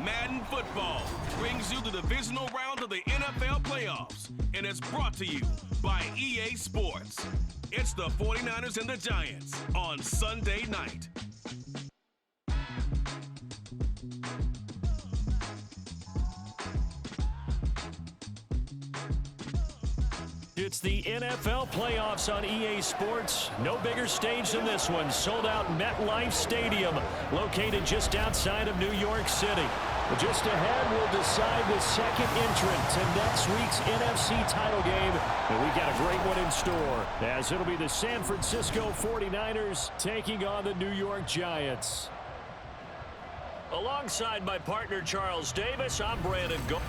Madden Football brings you the divisional round of the NFL playoffs, and it's brought to you by EA Sports. It's the 49ers and the Giants on Sunday night. It's the NFL playoffs on EA Sports. No bigger stage than this one. Sold out MetLife Stadium, located just outside of New York City. But just ahead, we'll decide the second entrant to next week's NFC title game. And we've got a great one in store, as it'll be the San Francisco 49ers taking on the New York Giants. Alongside my partner, Charles Davis, I'm Brandon Go.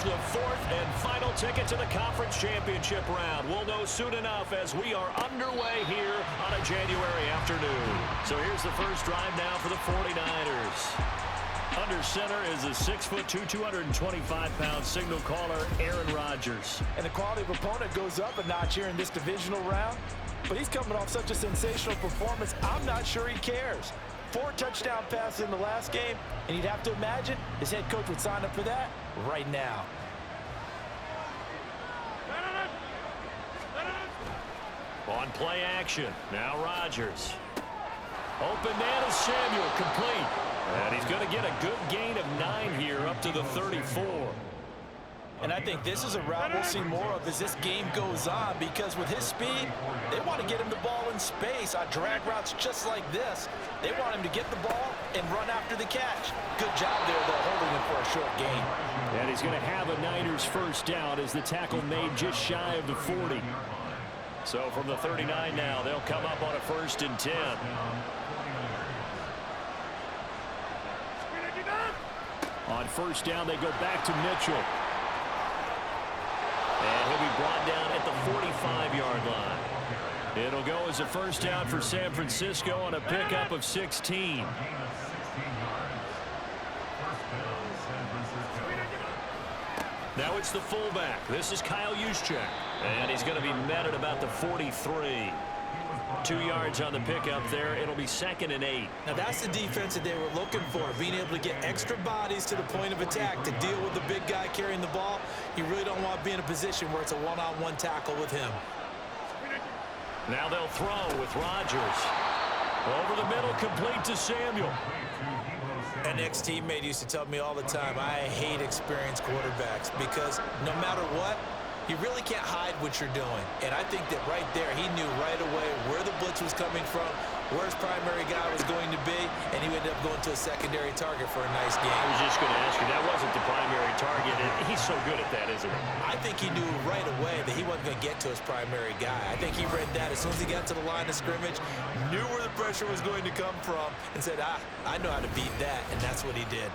The fourth and final ticket to the conference championship round. We'll know soon enough as we are underway here on a January afternoon. So here's the first drive now for the 49ers. Under center is a 6'2", 225-pound signal caller, Aaron Rodgers. And the quality of opponent goes up a notch here in this divisional round. But he's coming off such a sensational performance, I'm not sure he cares. 4 touchdown passes in the last game, and you'd have to imagine his head coach would sign up for that right now. On play action, now Rodgers. Open man is Samuel, complete. And he's going to get a good gain of 9 here up to the 34. And I think this is a route we'll see more of as this game goes on, because with his speed, they want to get him the ball in space on drag routes just like this. They want him to get the ball and run after the catch. Good job there, though, holding him for a short gain. And he's going to have a Niners first down as the tackle made just shy of the 40. So from the 39 now, they'll come up on a 1st and 10. On first down, they go back to Mitchell. And he'll be brought down at the 45-yard line. It'll go as a first down for San Francisco on a pickup of 16. Now it's the fullback. This is Kyle Juszczyk. And he's going to be met at about the 43. 2 yards on the pickup there. It'll be 2nd and 8. Now that's the defense that they were looking for, being able to get extra bodies to the point of attack to deal with the big guy carrying the ball. You really don't want to be in a position where it's a one-on-one tackle with him. Now they'll throw with Rodgers. Over the middle, complete to Samuel. An ex-teammate used to tell me all the time, I hate experienced quarterbacks because no matter what, you really can't hide what you're doing. And I think that right there, he knew right away where the blitz was coming from, where his primary guy was going to be, and he ended up going to a secondary target for a nice game. I was just going to ask you, that wasn't the primary target, and he's so good at that, isn't he? I think he knew right away that he wasn't going to get to his primary guy. I think he read that as soon as he got to the line of scrimmage, knew where the pressure was going to come from, and said, I know how to beat that, and that's what he did.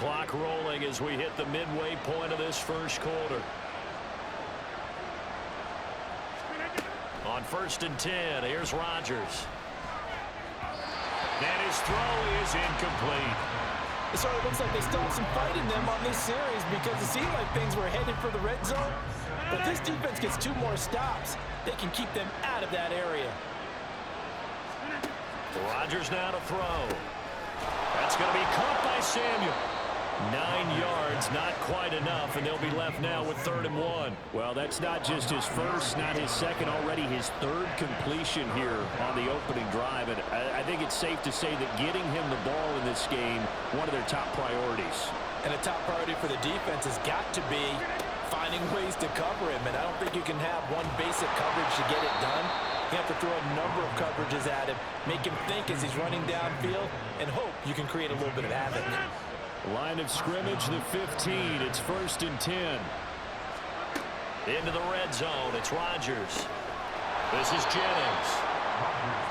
Clock rolling as we hit the midway point of this first quarter. On 1st and 10, here's Rodgers. And his throw is incomplete. It sort of looks like they still have some fight in them on this series because it seemed like things were headed for the red zone. But if this defense gets 2 more stops, they can keep them out of that area. Rodgers now to throw. That's going to be caught by Samuel. 9 yards, not quite enough, and they'll be left now with 3rd and 1. Well, that's not just his first, not his second, already his 3rd completion here on the opening drive. And I think it's safe to say that getting him the ball in this game, one of their top priorities. And a top priority for the defense has got to be finding ways to cover him. And I don't think you can have one basic coverage to get it done. You have to throw a number of coverages at him, make him think as he's running downfield, and hope you can create a little bit of havoc. Line of scrimmage, the 15. It's 1st and 10. Into the red zone. It's Rodgers. This is Jennings.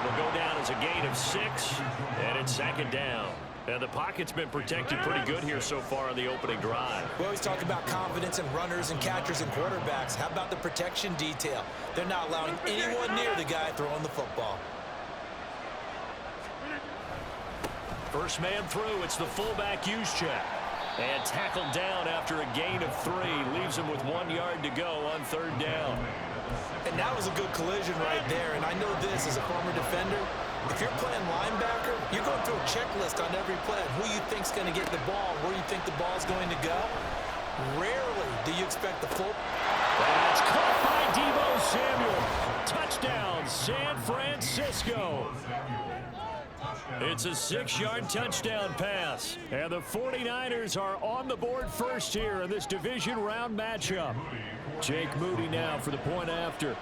It'll go down as a gain of 6, and it's 2nd down. And the pocket's been protected pretty good here so far on the opening drive. We always talk about confidence in runners and catchers and quarterbacks. How about the protection detail? They're not allowing anyone near the guy throwing the football. First man through, it's the fullback use check. And tackled down after a gain of 3. Leaves him with 1 yard to go on third down. And that was a good collision right there. And I know this as a former defender. If you're playing linebacker, you're going through a checklist on every play. Who you think's going to get the ball, where you think the ball's going to go. Rarely do you expect the full. That's caught by Deebo Samuel. Touchdown, San Francisco. It's a 6-yard touchdown pass. And the 49ers are on the board first here in this division round matchup. Jake Moody now for the point after.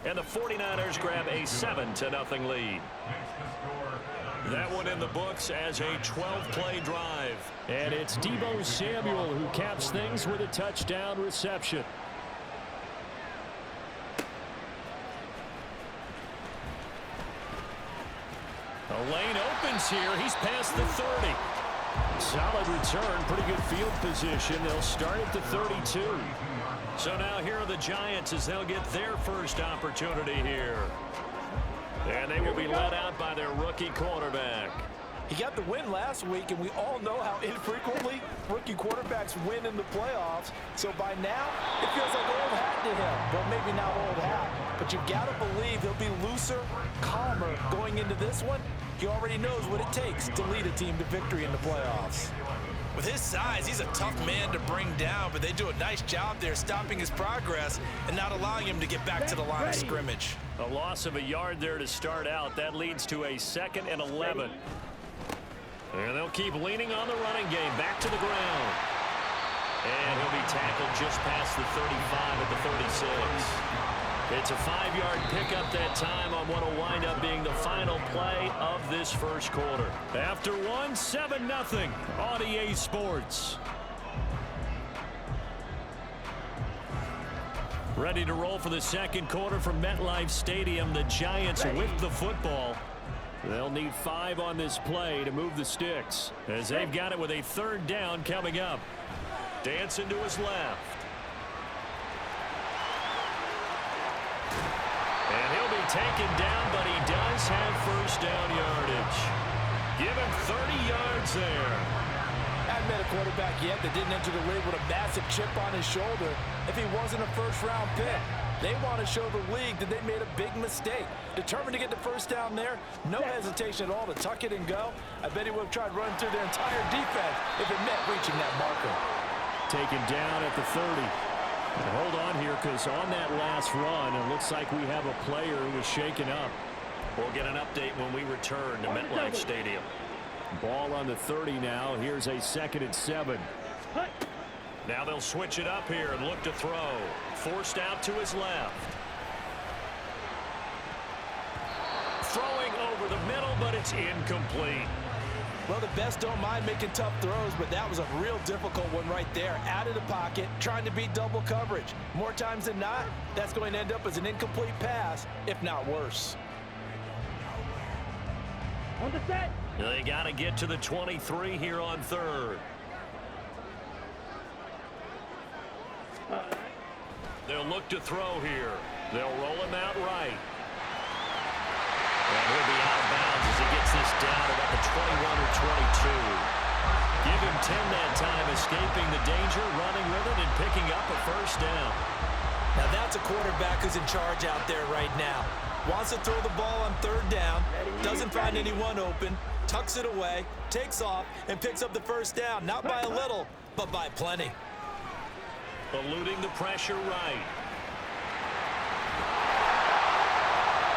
And the 49ers grab a 7-0 lead. That one in the books as a 12-play drive. And it's Deebo Samuel who caps things with a touchdown reception. The lane opens here. He's past the 30. Solid return, pretty good field position. They'll start at the 32. So now here are the Giants as they'll get their first opportunity here. And they will be led out by their rookie quarterback. He got the win last week, and we all know how infrequently rookie quarterbacks win in the playoffs. So by now, it feels like old hat to him. Well, maybe not old hat, but you've got to believe he'll be looser, calmer going into this one. He already knows what it takes to lead a team to victory in the playoffs. With his size, he's a tough man to bring down, but they do a nice job there stopping his progress and not allowing him to get back to the line of scrimmage. A loss of a yard there to start out. That leads to a 2nd and 11. And they'll keep leaning on the running game. Back to the ground. And he'll be tackled just past the 35 at the 36. It's a 5-yard pickup that time on what will wind up being the final play of this first quarter. After one, 7-0 on EA Sports. Ready to roll for the second quarter from MetLife Stadium. The Giants with the football. They'll need 5 on this play to move the sticks, as they've got it with a third down coming up. Dancing to his left. And he'll be taken down, but he does have first down yardage. Give him 30 yards there. I haven't met a quarterback yet that didn't enter the league with a massive chip on his shoulder if he wasn't a first-round pick. They want to show the league that they made a big mistake. Determined to get the first down there, no hesitation at all to tuck it and go. I bet he would have tried running through their entire defense if it meant reaching that marker. Taken down at the 30. And hold on here, because on that last run, it looks like we have a player who was shaken up. We'll get an update when we return to MetLife Stadium. Ball on the 30 now. Here's a 2nd and 7. Now they'll switch it up here and look to throw. Forced out to his left. Throwing over the middle, but it's incomplete. Well, the best don't mind making tough throws, but that was a real difficult one right there. Out of the pocket, trying to beat double coverage. More times than not, that's going to end up as an incomplete pass, if not worse. On the set. They got to get to the 23 here on third. They'll look to throw here. They'll roll him out right. And he'll be out of bounds as he gets this down about the 21 or 22. Give him 10 that time, escaping the danger, running with it, and picking up a first down. Now that's a quarterback who's in charge out there right now. Wants to throw the ball on third down, doesn't find anyone open, tucks it away, takes off, and picks up the first down. Not by a little, but by plenty. Eluding the pressure right.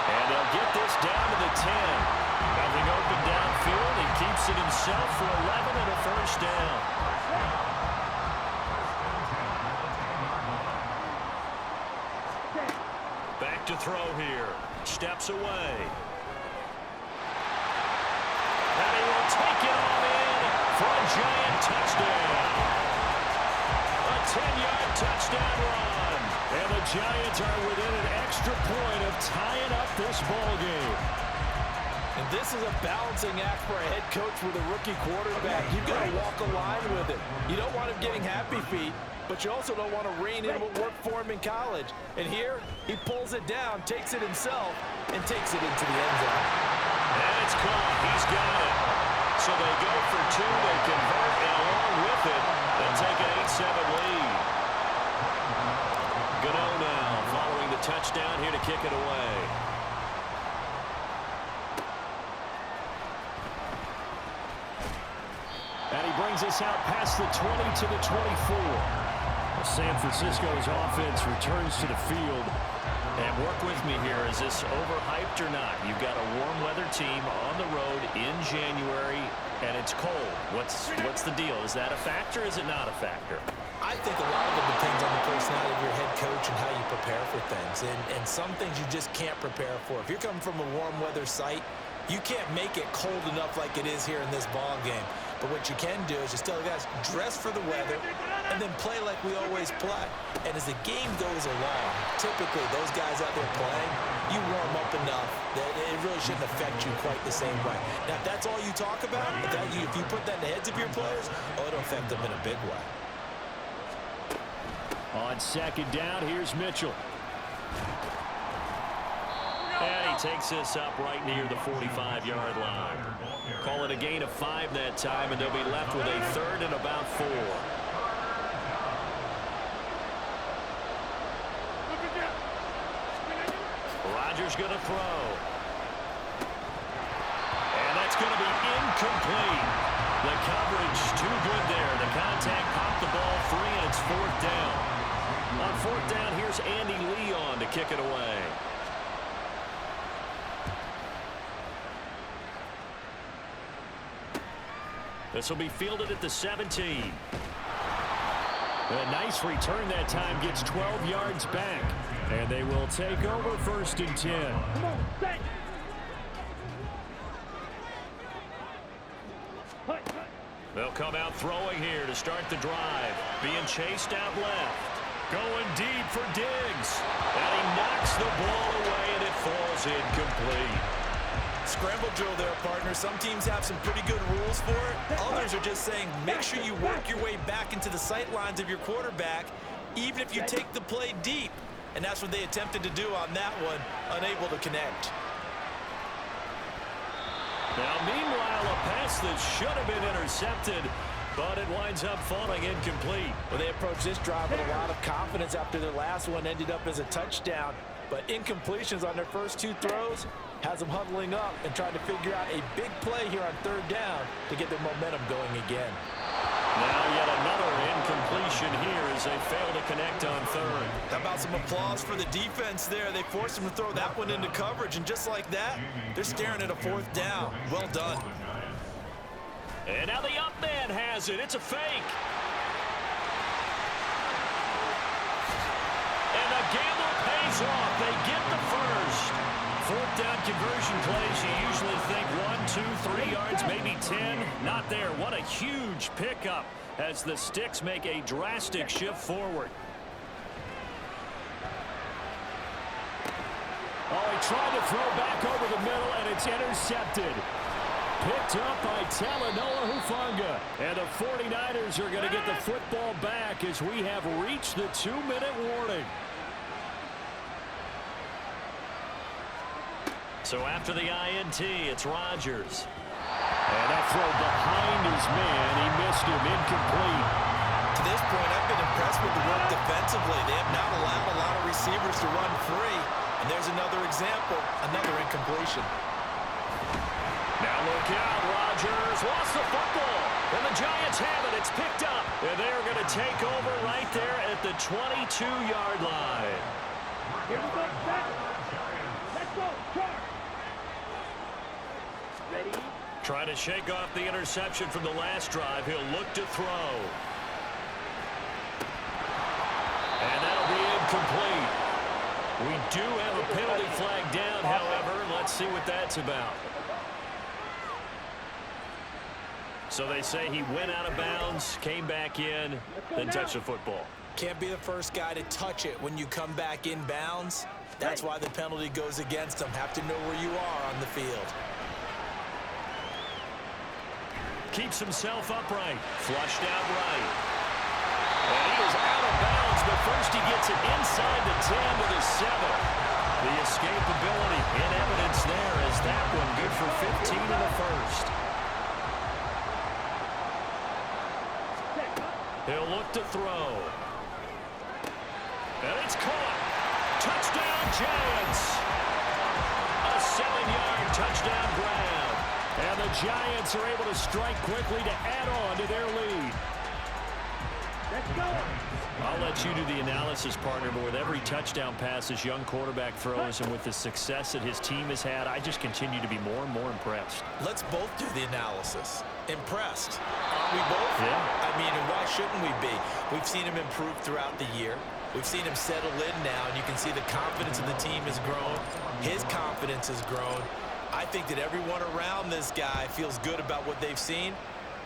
And they'll get this down to the 10. Nothing open downfield. He keeps it himself for 11 and a first down. Back to throw here. Steps away. And he will take it all in for a Giant touchdown. A 10-yard touchdown run. And the Giants are within an extra point of tying up this ball game. And this is a balancing act for a head coach with a rookie quarterback. You've got to walk a line with it. You don't want him getting happy feet, but you also don't want to rein in what worked for him in college. And here, he pulls it down, takes it himself, and takes it into the end zone. And it's caught. He's got it. So they go for two. They convert, and along with it, they take an 8-7 lead. Gano now following the touchdown here to kick it away. And he brings us out past the 20 to the 24. San Francisco's offense returns to the field. And work with me here. Is this overhyped or not? You've got a warm weather team on the road in January, and it's cold. What's the deal? Is that a factor? Is it not a factor? I think a lot of it depends on the personality of your head coach and how you prepare for things. And some things you just can't prepare for. If you're coming from a warm weather site, you can't make it cold enough like it is here in this ball game. But what you can do is just tell the guys, dress for the weather, and then play like we always play. And as the game goes along, typically those guys out there playing, you warm up enough that it really shouldn't affect you quite the same way. Now, if that's all you talk about, if you put that in the heads of your players, it'll affect them in a big way. On second down, here's Mitchell. And he takes this up right near the 45-yard line. Call it a gain of 5 that time, and they'll be left with a 3rd and about 4. Rodgers going to throw. And that's going to be incomplete. The coverage too good there. The contact popped the ball free, and it's 4th down. On 4th down, here's Andy Leon to kick it away. This will be fielded at the 17. A nice return that time, gets 12 yards back. And they will take over 1st and 10. They'll come out throwing here to start the drive. Being chased out left. Going deep for Diggs. And he knocks the ball away, and it falls incomplete. Scramble drill there, partner. Some teams have some pretty good rules for it. Others are just saying make sure you work your way back into the sight lines of your quarterback, even if you take the play deep. And that's what they attempted to do on that one, unable to connect. Now, meanwhile, a pass that should have been intercepted, but it winds up falling incomplete. Well, they approached this drive with a lot of confidence after their last one ended up as a touchdown. But incompletions on their first 2 throws has them huddling up and trying to figure out a big play here on 3rd down to get their momentum going again. Now yet another incompletion here as they fail to connect on 3rd. How about some applause for the defense there? They forced them to throw that one into coverage, and just like that, they're staring at a 4th down. Well done. And now the up man has it. It's a fake. And the gamble pays off. They get the first. 4th down conversion plays, you usually think 1, 2, 3 yards, maybe 10. Not there. What a huge pickup as the Sticks make a drastic shift forward. Oh, he tried to throw back over the middle, and it's intercepted. Picked up by Talanoa Hufanga. And the 49ers are going to get the football back as we have reached the 2-minute warning. So after the INT, it's Rodgers. And that throw behind his man. He missed him, incomplete. To this point, I've been impressed with the work defensively. They have not allowed a lot of receivers to run free. And there's another example, another incompletion. Now look out, Rodgers lost the football. And the Giants have it. It's picked up. And they are going to take over right there at the 22-yard line. Here we go, set. Let's go, charge. Ready? Trying to shake off the interception from the last drive. He'll look to throw. And that'll be incomplete. We do have a penalty flag down, however. Let's see what that's about. So they say he went out of bounds, came back in, then touched the football. Can't be the first guy to touch it when you come back in bounds. That's why the penalty goes against them. Have to know where you are on the field. keeps himself upright. Flushed out right. And he is out of bounds, but first he gets it inside the 10 to the 7. The escapability in evidence there as that one good for 15 in the first. He'll look to throw. And it's caught. Touchdown, Giants. A 7-yard touchdown grab. And the Giants are able to strike quickly to add on to their lead. Let's go. I'll let you do the analysis, partner, but with every touchdown pass this young quarterback throws and with the success that his team has had, I just continue to be more and more impressed. Let's both do the analysis. Impressed. Aren't we both? Yeah. I mean, and why shouldn't we be? We've seen him improve throughout the year. We've seen him settle in now, and you can see the confidence of the team has grown. His confidence has grown. I think that everyone around this guy feels good about what they've seen,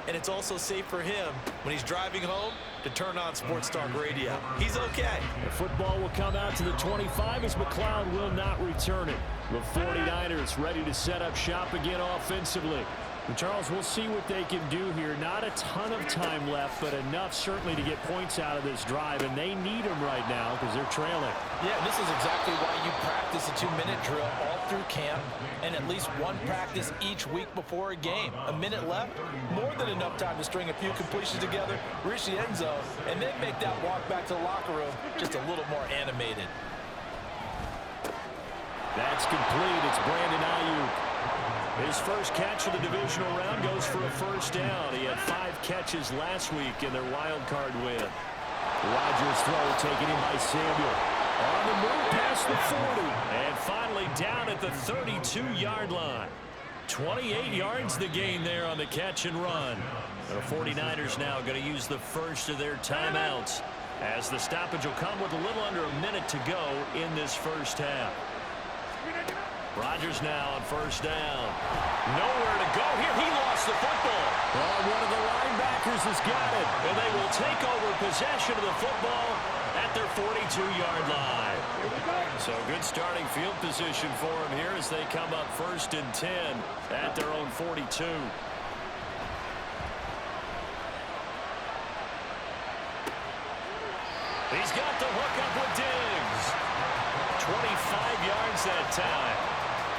and it's also safe for him when he's driving home to turn on Sports Talk Radio. He's okay. The football will come out to the 25 as McLeod will not return it. The 49ers ready to set up shop again offensively. And Charles, we'll see what they can do here. Not a ton of time left, but enough certainly to get points out of this drive, and they need them right now because they're trailing. Yeah, this is exactly why you practice a 2-minute drill all through camp and at least one practice each week before a game. A minute left, more than enough time to string a few completions together, reach the end zone, and then make that walk back to the locker room just a little more animated. That's complete. It's Brandon Ayuk. His first catch of the divisional round goes for a first down. He had 5 catches last week in their wild card win. Rodgers' throw taken in by Samuel. On the move past the 40. And finally down at the 32-yard line. 28 yards the gain there on the catch and run. The 49ers now going to use the first of their timeouts as the stoppage will come with a little under a minute to go in this first half. Rodgers now on first down. Nowhere to go here. He lost the football. Well, one of the linebackers has got it. And they will take over possession of the football at their 42-yard line. So good starting field position for him here as they come up 1st and 10 at their own 42. He's got the hook up with Diggs. 25 yards that time.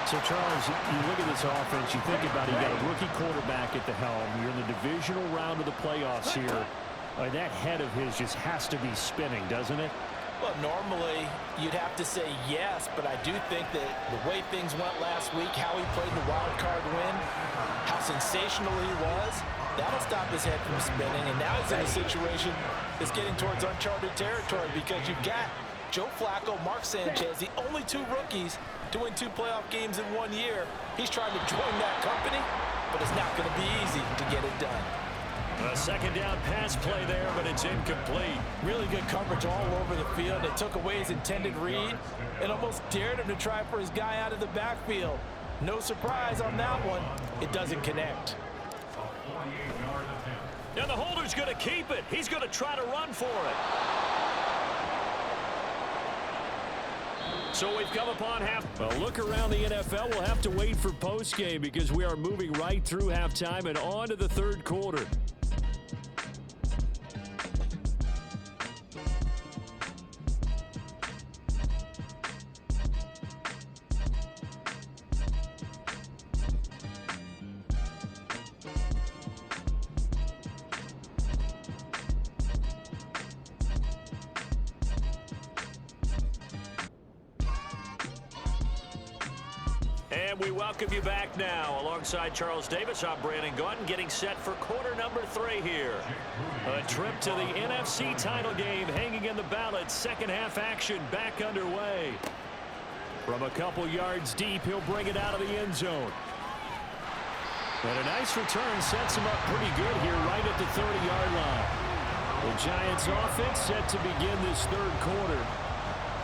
So, Charles, you look at this offense, you think about it, you got a rookie quarterback at the helm. You're in the divisional round of the playoffs here. That head of his just has to be spinning, doesn't it? Well, normally you'd have to say yes, but I do think that the way things went last week, how he played the wild card win, how sensational he was, that'll stop his head from spinning. And now he's in a situation that's getting towards uncharted territory because you've got Joe Flacco, Mark Sanchez, the only 2 rookies to win 2 playoff games in 1 year. He's trying to join that company, but it's not going to be easy to get it done. A second down pass play there, but it's incomplete. Really good coverage all over the field. It took away his intended read and almost dared him to try for his guy out of the backfield. No surprise on that one. It doesn't connect. And the holder's going to keep it. He's going to try to run for it. So we've come upon half. A look around the NFL. We'll have to wait for postgame because we are moving right through halftime and on to the third quarter. And we welcome you back now. Alongside Charles Davis, I'm Brandon Gaudin, getting set for quarter number 3 here. A trip to the NFC title game hanging in the balance. Second half action back underway. From a couple yards deep, he'll bring it out of the end zone. And a nice return sets him up pretty good here right at the 30-yard line. The Giants offense set to begin this third quarter.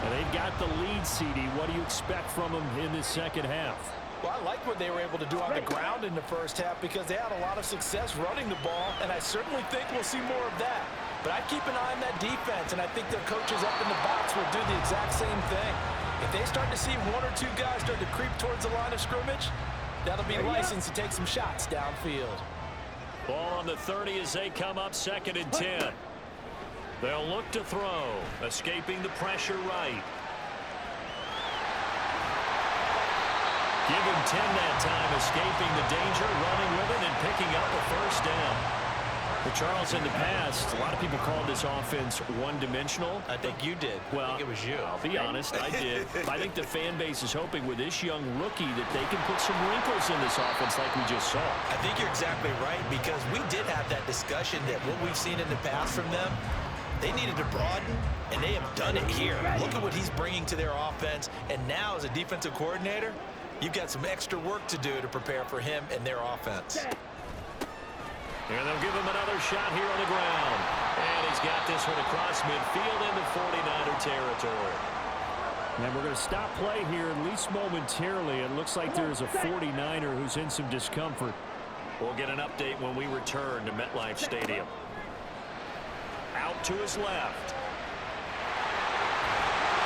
And they've got the lead, CD. What do you expect from them in this second half? Well, I like what they were able to do on the ground in the first half because they had a lot of success running the ball, and I certainly think we'll see more of that. But I'd keep an eye on that defense, and I think their coaches up in the box will do the exact same thing. If they start to see 1 or 2 guys start to creep towards the line of scrimmage, that'll be license to take some shots downfield. Ball on the 30 as they come up 2nd and 10. They'll look to throw, escaping the pressure right. Give him 10 that time, escaping the danger, running with it, and picking up a first down. For Charles, in the past, a lot of people called this offense one-dimensional. I think you did. Well, I think it was you. I'll be honest, I did. I think the fan base is hoping with this young rookie that they can put some wrinkles in this offense like we just saw. I think you're exactly right, because we did have that discussion that what we've seen in the past from them, they needed to broaden, and they have done it here. Look at what he's bringing to their offense, and now as a defensive coordinator, you've got some extra work to do to prepare for him and their offense. And they'll give him another shot here on the ground. And he's got this one across midfield into 49er territory. And we're going to stop play here, at least momentarily. It looks like there's a 49er who's in some discomfort. We'll get an update when we return to MetLife Stadium. Out to his left.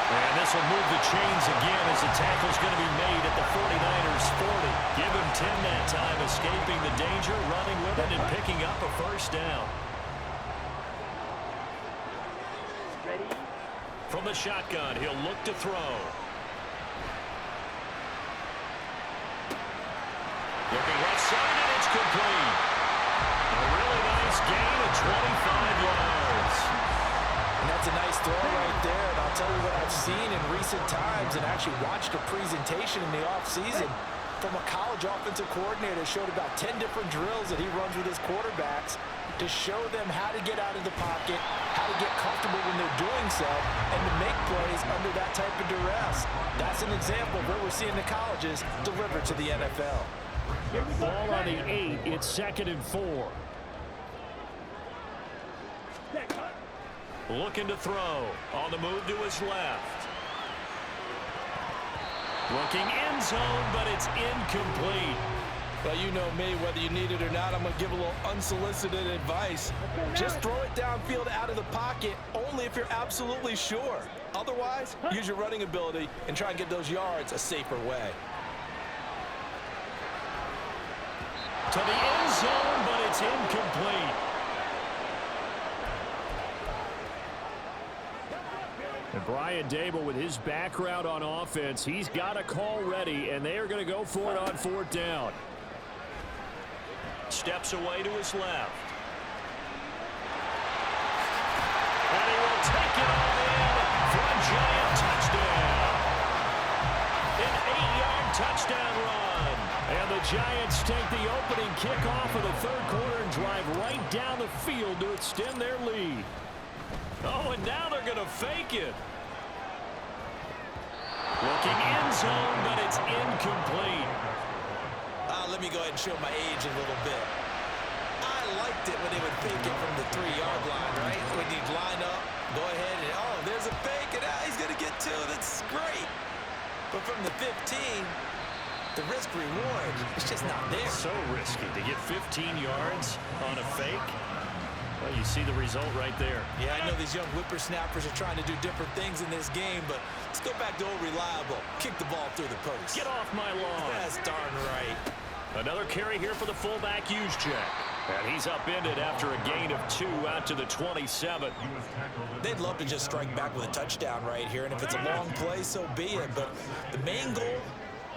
And this will move the chains again as the tackle's going to be made at the 49ers 40. Give him 10 that time, escaping the danger, running with it, and picking up a first down. Ready? From the shotgun, he'll look to throw. Looking left side, and it's complete. A really nice gain of 25 yards. And that's a nice throw right there. And I'll tell you what I've seen in recent times and actually watched a presentation in the offseason from a college offensive coordinator. Showed about 10 different drills that he runs with his quarterbacks to show them how to get out of the pocket, how to get comfortable when they're doing so, and to make plays under that type of duress. That's an example of where we're seeing the colleges deliver to the NFL. Ball on the 8. It's 2nd and 4. Looking to throw. On the move to his left. Looking end zone, but it's incomplete. Well, you know me, whether you need it or not, I'm going to give a little unsolicited advice. Just throw it downfield out of the pocket only if you're absolutely sure. Otherwise, use your running ability and try and get those yards a safer way. To the end zone, but it's incomplete. And Brian Dable, with his background on offense, he's got a call ready, and they are going to go for it on 4th down. Steps away to his left. And he will take it all in for a giant touchdown. An 8-yard touchdown run. And the Giants take the opening kickoff of the 3rd quarter and drive right down the field to extend their lead. Oh, and now they're going to fake it. Looking end zone, but it's incomplete. Let me go ahead and show my age a little bit. I liked it when they would fake it from the 3-yard line, right? When you'd line up, go ahead and, oh, there's a fake, and he's going to get 2. That's great. But from the 15, the risk reward is just not there. So risky to get 15 yards on a fake. Well, you see the result right there. Yeah, I know these young whippersnappers are trying to do different things in this game, but let's go back to old reliable. Kick the ball through the post. Get off my lawn. That's darn right. Another carry here for the fullback, Juszczyk. And he's upended after a gain of 2 out to the 27. They'd love to just strike back with a touchdown right here, and if it's a long play, so be it. But the main goal,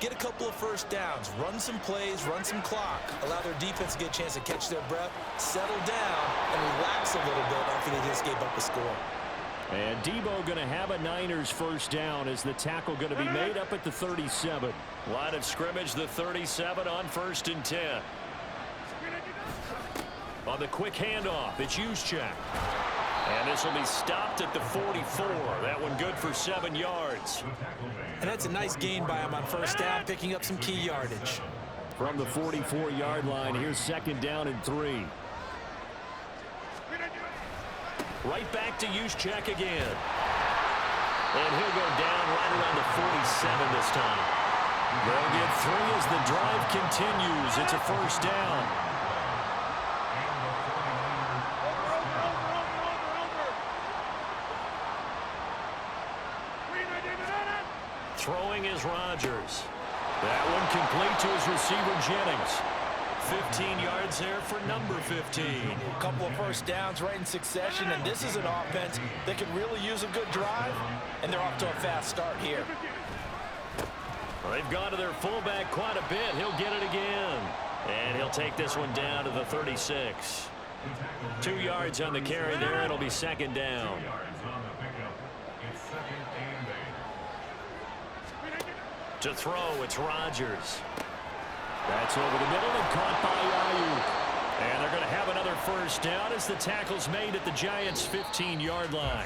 get a couple of first downs, run some plays, run some clock, allow their defense to get a chance to catch their breath, settle down, and relax a little bit after they just gave up a score. And Debo going to have a Niners first down as the tackle going to be made up at the 37. Line of scrimmage, the 37 on 1st and 10. On the quick handoff, it's Juszczyk. And this will be stopped at the 44. That one good for 7 yards. And that's a nice gain by him on first down, picking up some key yardage. From the 44-yard line, here's 2nd down and 3. Right back to Juszczyk again. And he'll go down right around the 47 this time. They'll get 3 as the drive continues. It's a first down. Throwing is Rodgers. That one complete to his receiver, Jennings. 15 yards there for number 15. A couple of first downs right in succession, and this is an offense that could really use a good drive, and they're off to a fast start here. Well, they've gone to their fullback quite a bit. He'll get it again. And he'll take this one down to the 36. 2 yards on the carry there. It'll be second down. To throw, it's Rodgers. That's over the middle and caught by Ayuk. And they're going to have another first down as the tackle's made at the Giants' 15-yard line.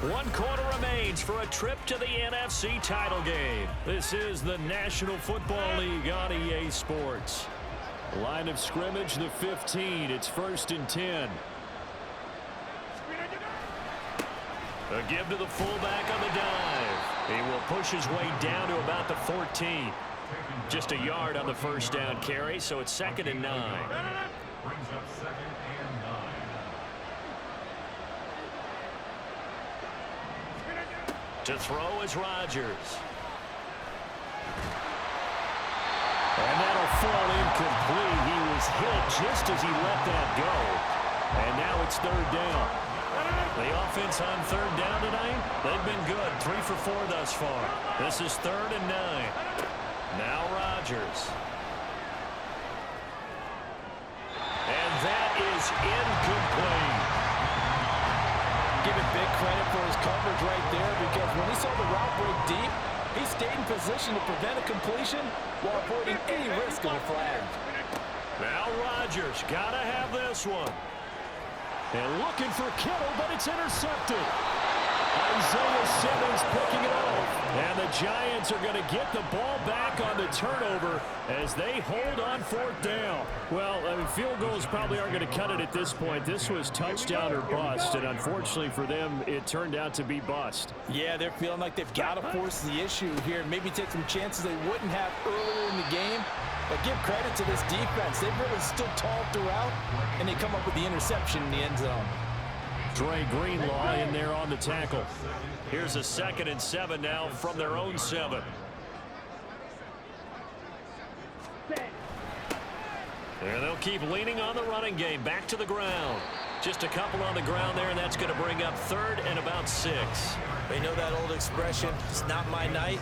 1 quarter remains for a trip to the NFC title game. This is the National Football League on EA Sports. Line of scrimmage, the 15. It's 1st and 10. A give to the fullback on the dive. He will push his way down to about the 14. Just a yard on the first down carry, so it's 2nd and 9. To throw is Rodgers. And that'll fall incomplete. He was hit just as he let that go. And now it's 3rd down. The offense on 3rd down tonight, they've been good. 3 for 4 thus far. This is 3rd and 9. Now Rodgers. And that is incomplete. Giving big credit for his coverage right there, because when he saw the route break deep, he stayed in position to prevent a completion while avoiding any risk of a flag. Now Rodgers got to have this one. And looking for Kittle, but it's intercepted. Isaiah Simmons picking it off. And the Giants are going to get the ball back on the turnover as they hold on 4th down. Well, I mean, field goals probably aren't going to cut it at this point. This was touchdown or bust, and unfortunately for them, it turned out to be bust. Yeah, they're feeling like they've got to force the issue here and maybe take some chances they wouldn't have earlier in the game. But give credit to this defense. They've really stood tall throughout, and they come up with the interception in the end zone. Dre Greenlaw in there on the tackle. Here's a 2nd and 7 now from their own 7. And they'll keep leaning on the running game. Back to the ground. Just a couple on the ground there, and that's going to bring up 3rd and about 6. They know that old expression, it's not my night.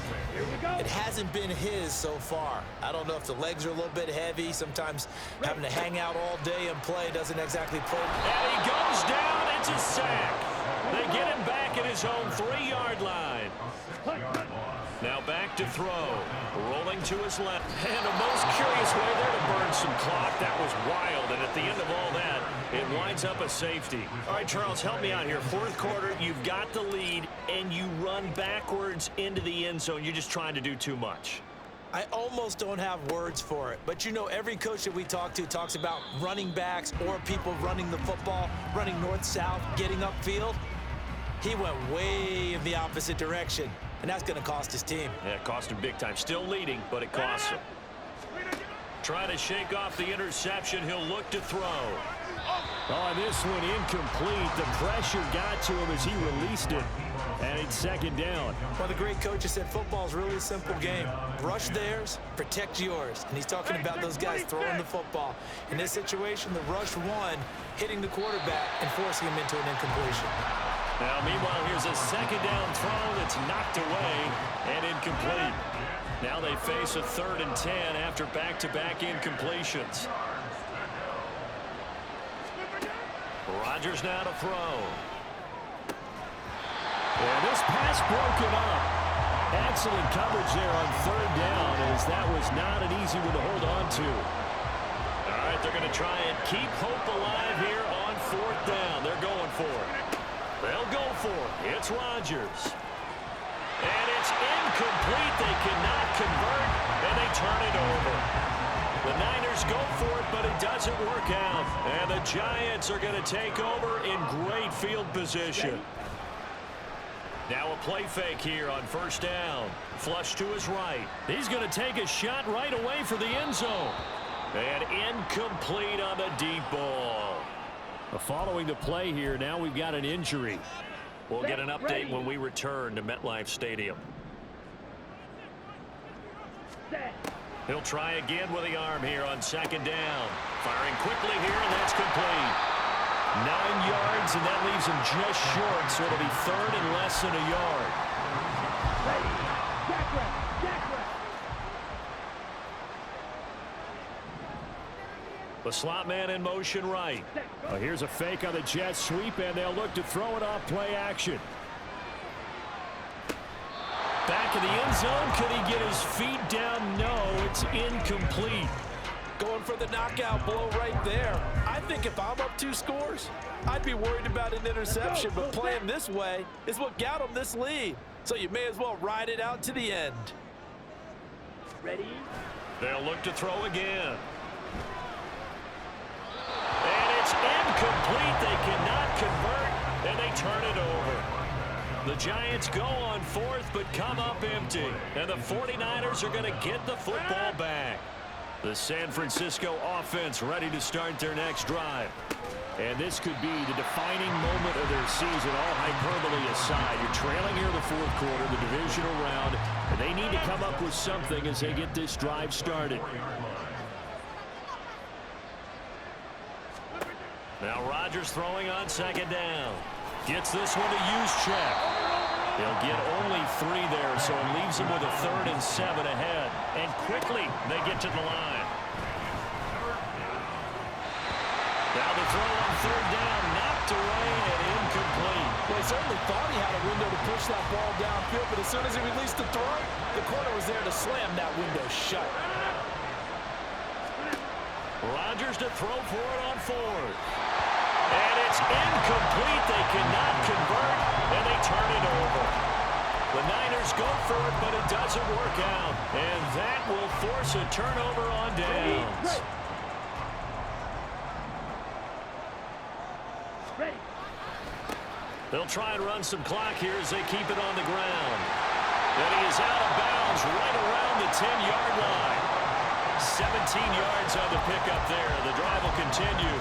It hasn't been his so far. I don't know if the legs are a little bit heavy. Sometimes having to hang out all day and play doesn't exactly play. And he goes down. It's a sack. They get him back at his own 3-yard line. Now back to throw. Rolling to his left. And a most curious way there to burn some clock. That was wild. And at the end of all that, it winds up a safety. All right, Charles, help me out here. 4th quarter, you've got the lead, and you run backwards into the end zone. You're just trying to do too much. I almost don't have words for it. But, you know, every coach that we talk to talks about running backs or people running the football, running north-south, getting upfield. He went way in the opposite direction, and that's going to cost his team. Yeah, it cost him big time. Still leading, but it costs him. Trying to shake off the interception. He'll look to throw. Oh, this one incomplete. The pressure got to him as he released it. And it's 2nd down. Well, the great coach has said football's really a simple game. Rush theirs, protect yours. And he's talking about those guys throwing the football. In this situation, the rush one, hitting the quarterback and forcing him into an incompletion. Now, meanwhile, here's a 2nd down throw that's knocked away and incomplete. Now they face a 3rd and 10 after back-to-back incompletions. Rodgers now to throw. And this pass broken up. Excellent coverage there on 3rd down, as that was not an easy one to hold on to. All right, they're going to try and keep hope alive here on 4th down. They're going for it. They'll go for it. It's Rodgers. And it's incomplete. They cannot convert, and they turn it over. The Niners go for it, but it doesn't work out. And the Giants are going to take over in great field position. Now a play fake here on 1st down. Flush to his right. He's going to take a shot right away for the end zone. And incomplete on the deep ball. Following the play here, now we've got an injury. We'll get an update when we return to MetLife Stadium. He'll try again with the arm here on second down. Firing quickly here, and that's complete. 9 yards, and that leaves him just short, so it'll be third and less than a yard. The slot man in motion right. Here's a fake on the jet sweep, and they'll look to throw it off play action. Back in the end zone. Could he get his feet down? No, it's incomplete. Going for the knockout blow right there. I think if I'm up 2 scores, I'd be worried about an interception, but playing this way is what got him this lead. So you may as well ride it out to the end. Ready? They'll look to throw again. And it's incomplete. They cannot convert, and they turn it over. The Giants go on 4th, but come up empty. And the 49ers are going to get the football back. The San Francisco offense ready to start their next drive. And this could be the defining moment of their season, all hyperbole aside. You're trailing here in the 4th quarter, the divisional round, and they need to come up with something as they get this drive started. Now Rodgers throwing on second down. Gets this one to use check. They'll get only 3 there, so it leaves them with a 3rd and 7 ahead. And quickly, they get to the line. Now the throw on 3rd down, knocked away and incomplete. Well, he certainly thought he had a window to push that ball downfield, but as soon as he released the throw, the corner was there to slam that window shut. Rodgers to throw for it on 4th. And it's incomplete. They cannot convert, and they turn it over. The Niners go for it, but it doesn't work out. And that will force a turnover on downs. Ready. They'll try and run some clock here as they keep it on the ground. And he is out of bounds right around the 10-yard line. 17 yards on the pickup there. The drive will continue.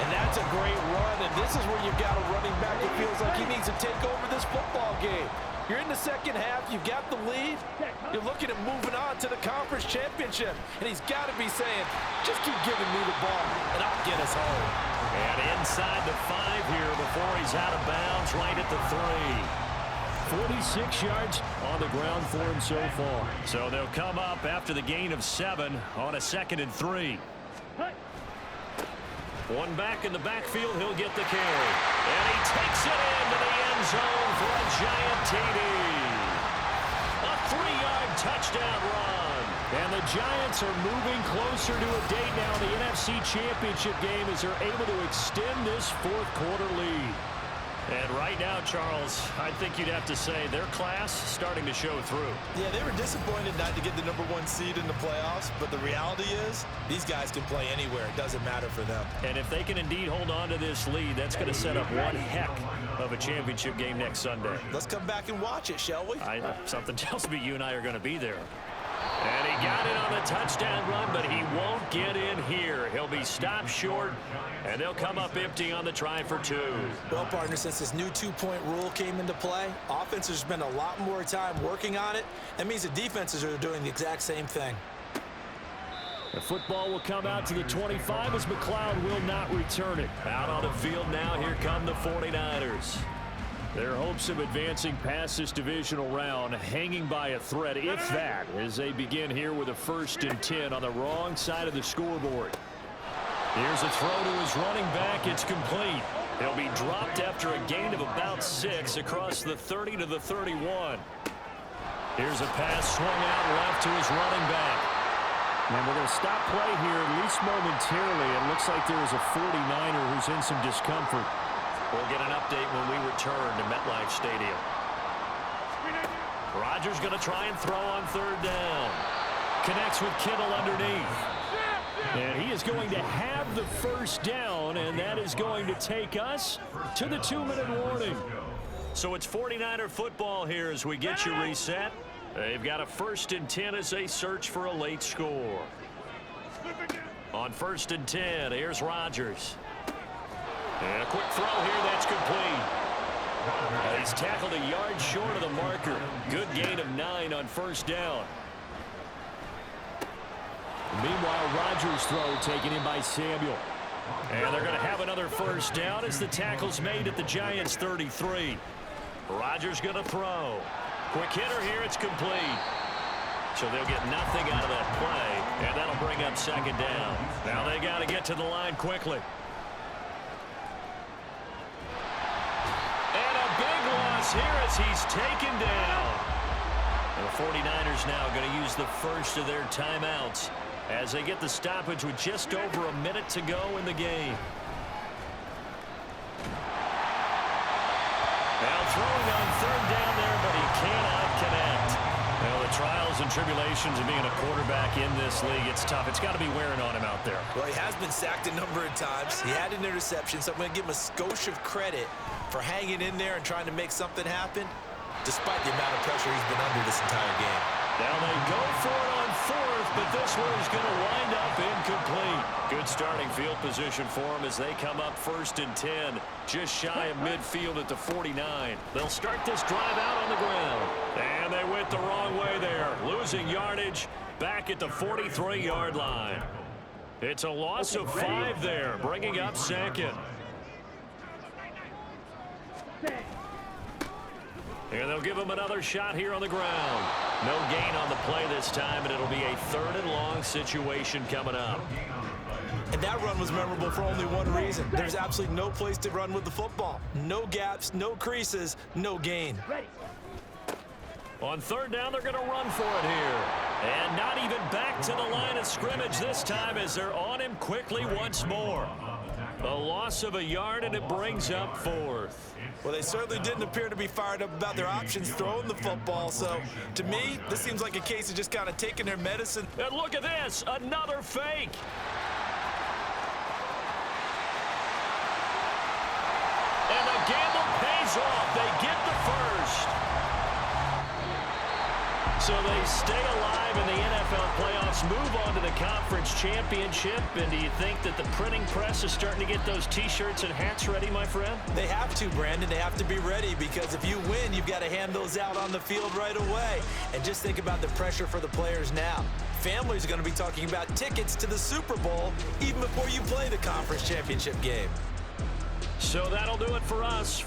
And that's a great run, and this is where you've got a running back that feels like he needs to take over this football game. You're in the second half, you've got the lead, you're looking at moving on to the conference championship, and he's got to be saying, just keep giving me the ball, and I'll get us home. And inside the 5 here before he's out of bounds, right at the 3. 46 yards on the ground for him so far. So they'll come up after the gain of 7 on a 2nd and 3. One back in the backfield, he'll get the carry. And he takes it into the end zone for a giant TD. A 3-yard touchdown run. And the Giants are moving closer to a date now in the NFC Championship game as they're able to extend this 4th quarter lead. And right now, Charles, I think you'd have to say their class starting to show through. Yeah, they were disappointed not to get the #1 seed in the playoffs, but the reality is these guys can play anywhere. It doesn't matter for them. And if they can indeed hold on to this lead, that's going to set up one heck of a championship game next Sunday. Let's come back and watch it, shall we? Something tells me you and I are going to be there. And he got it on the touchdown run, but he won't get in here. He'll be stopped short, and they'll come up empty on the try for 2. Well, partner, since this new 2-point rule came into play, offenses spend a lot more time working on it. That means the defenses are doing the exact same thing. The football will come out to the 25 as McLeod will not return it. Out on the field now, here come the 49ers. Their hopes of advancing past this divisional round hanging by a thread, if that, as they begin here with a 1st and 10 on the wrong side of the scoreboard. Here's a throw to his running back. It's complete. He'll be dropped after a gain of about 6 across the 30 to the 31. Here's a pass swung out left to his running back. And we're going to stop play here, at least momentarily. It looks like there is a 49er who's in some discomfort. We'll get an update when we return to MetLife Stadium. Rodgers going to try and throw on 3rd down. Connects with Kittle underneath. And he is going to have the 1st down, and that is going to take us to the 2-minute warning. So it's 49er football here as we get you reset. They've got a 1st and 10 as they search for a late score. On 1st and 10, here's Rodgers. And a quick throw here, that's complete. He's tackled a yard short of the marker. Good gain of 9 on 1st down. Meanwhile, Rodgers' throw taken in by Samuel. And they're going to have another first down as the tackle's made at the Giants' 33. Rodgers going to throw. Quick hitter here. It's complete. So they'll get nothing out of that play, and that'll bring up second down. Now they got to get to the line quickly. And a big loss here as he's taken down. And the 49ers now going to use the first of their timeouts as they get the stoppage with just over a minute to go in the game. Now throwing on third down there, but he cannot connect. Well, the trials and tribulations of being a quarterback in this league, it's tough. It's got to be wearing on him out there. Well, he has been sacked a number of times. He had an interception, so I'm going to give him a skosh of credit for hanging in there and trying to make something happen, despite the amount of pressure he's been under this entire game. Now they go for it on fourth, but this one is going to wind up incomplete. Good starting field position for them as they come up 1st and 10, just shy of midfield at the 49. They'll start this drive out on the ground. And they went the wrong way there, losing yardage back at the 43-yard line. It's a loss of 5 there, bringing up second. And they'll give him another shot here on the ground. No gain on the play this time, and it'll be a 3rd and long situation coming up. And that run was memorable for only one reason. There's absolutely no place to run with the football. No gaps, no creases, no gain. On 3rd down, they're going to run for it here. And not even back to the line of scrimmage this time as they're on him quickly once more. A loss of a yard, and it brings up 4th. Well, they certainly didn't appear to be fired up about their options throwing the football. So, to me, this seems like a case of just kind of taking their medicine. And look at this, another fake. And the gamble pays off. They get the first. So they stay alive in the NFL playoffs, move on to the conference championship. And do you think that the printing press is starting to get those T-shirts and hats ready, my friend? They have to, Brandon. They have to be ready because if you win, you've got to hand those out on the field right away. And just think about the pressure for the players now. Families are going to be talking about tickets to the Super Bowl even before you play the conference championship game. So that'll do it for us.